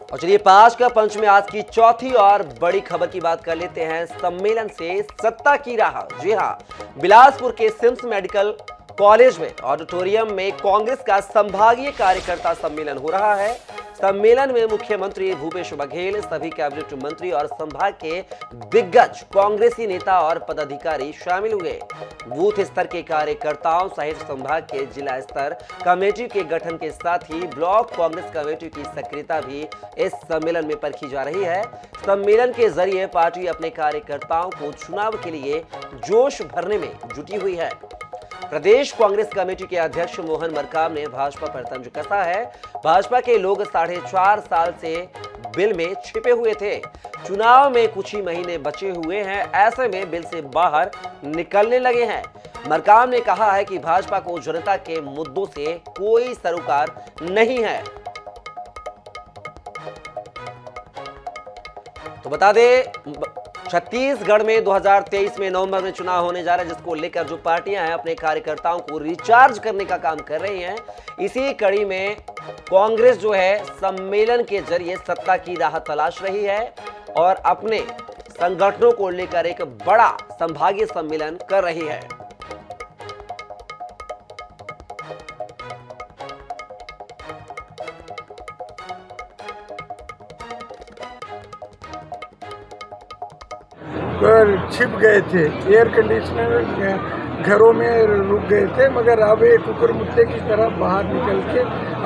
और चलिए पांच का पंच में आज की चौथी और बड़ी खबर की बात कर लेते हैं। सम्मेलन से सत्ता की राह। जी हां, बिलासपुर के सिम्स मेडिकल कॉलेज में ऑडिटोरियम में कांग्रेस का संभागीय कार्यकर्ता सम्मेलन हो रहा है। सम्मेलन में मुख्यमंत्री भूपेश बघेल, सभी कैबिनेट मंत्री और संभाग के दिग्गज कांग्रेसी नेता और पदाधिकारी शामिल हुए। बूथ स्तर के कार्यकर्ताओं सहित संभाग के जिला स्तर कमेटी के गठन के साथ ही ब्लॉक कांग्रेस कमेटी की सक्रियता भी इस सम्मेलन में परखी जा रही है। सम्मेलन के जरिए पार्टी अपने कार्यकर्ताओं को चुनाव के लिए जोश भरने में जुटी हुई है। प्रदेश कांग्रेस कमेटी के अध्यक्ष मोहन मरकाम ने भाजपा पर तंज कसा है। भाजपा के लोग 4.5 साल से बिल में छिपे हुए थे। चुनाव में कुछ ही महीने बचे हुए हैं, ऐसे में बिल से बाहर निकलने लगे हैं। मरकाम ने कहा है कि भाजपा को जनता के मुद्दों से कोई सरोकार नहीं है। तो बता दें, छत्तीसगढ़ में 2023 में नवंबर में चुनाव होने जा रहा है, जिसको लेकर जो पार्टियां हैं अपने कार्यकर्ताओं को रिचार्ज करने का काम कर रही हैं। इसी कड़ी में कांग्रेस जो है सम्मेलन के जरिए सत्ता की राह तलाश रही है और अपने संगठनों को लेकर एक बड़ा संभागीय सम्मेलन कर रही है। छिप गए थे, एयर कंडीशनर घरों में रुक गए थे, मगर अब एक कुकुर मुत्ते की तरह बाहर निकल के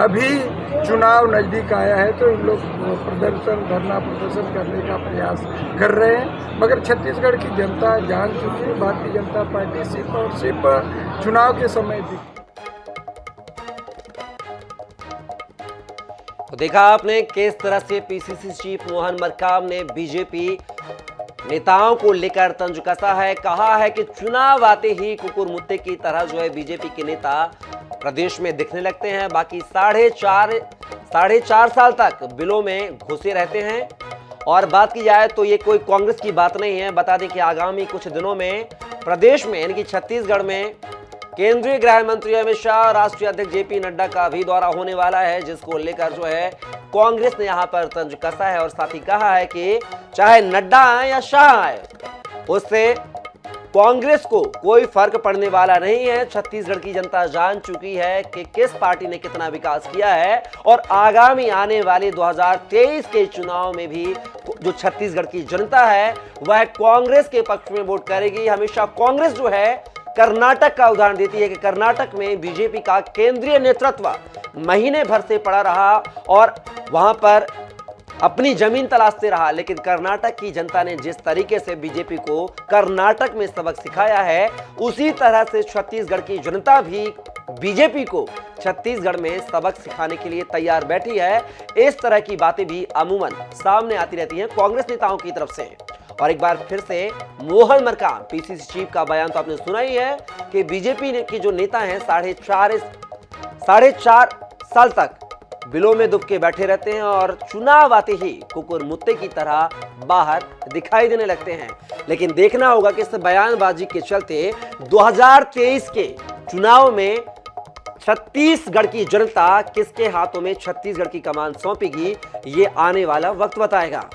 अभी चुनाव नज़दीक आया है तो इन लोग धरना प्रदर्शन करने का प्रयास कर रहे हैं। मगर छत्तीसगढ़ की जनता जान चुकी है, भारतीय जनता पार्टी सिर्फ और सिर्फ चुनाव के समय थी। तो देखा आपने किस तरह से पीसीसी चीफ मोहन मरकाम ने बीजेपी नेताओं को लेकर तंज कसा है। कहा है कि चुनाव आते ही कुकुर मुत्ते की तरह जो है बीजेपी के नेता प्रदेश में दिखने लगते हैं। बाकी साढ़े चार साल तक बिलों में घुसे रहते हैं। और बात की जाए तो ये कोई कांग्रेस की बात नहीं है। बता दें कि आगामी कुछ दिनों में प्रदेश में यानी कि छत्तीसगढ़ में केंद्रीय गृह मंत्री अमित शाह, राष्ट्रीय अध्यक्ष जेपी नड्डा का भी दौरा होने वाला है, जिसको लेकर जो है कांग्रेस ने यहां पर तंज कसा है और साथ ही कहा है कि चाहे नड्डा आए या शाह आए, उससे कांग्रेस को कोई फर्क पड़ने वाला नहीं है। छत्तीसगढ़ की जनता जान चुकी है कि किस पार्टी ने कितना विकास किया है और आगामी आने वाले 2023 के चुनाव में भी जो छत्तीसगढ़ की जनता है वह कांग्रेस के पक्ष में वोट करेगी। हमेशा कांग्रेस जो है कर्नाटक का उदाहरण देती है कि कर्नाटक में बीजेपी का केंद्रीय नेतृत्व महीने भर से पड़ा रहा और वहां पर अपनी जमीन तलाशते रहा, लेकिन कर्नाटक की जनता ने जिस तरीके से बीजेपी को कर्नाटक में सबक सिखाया है, उसी तरह से छत्तीसगढ़ की जनता भी बीजेपी को छत्तीसगढ़ में सबक सिखाने के लिए तैयार बैठी है। इस तरह की बातें भी अमूमन सामने आती रहती हैं कांग्रेस नेताओं की तरफ से। और एक बार फिर से मोहन मरकाम पीसीसी चीफ का बयान तो आपने सुना ही है कि बीजेपी के जो नेता हैं 4.5 साल तक बिलों में दुब के बैठे रहते हैं और चुनाव आते ही कुकुर मुत्ते की तरह बाहर दिखाई देने लगते हैं। लेकिन देखना होगा कि इस बयानबाजी के चलते 2023 के चुनाव में छत्तीसगढ़ की जनता किसके हाथों में छत्तीसगढ़ की कमान सौंपेगी, ये आने वाला वक्त बताएगा।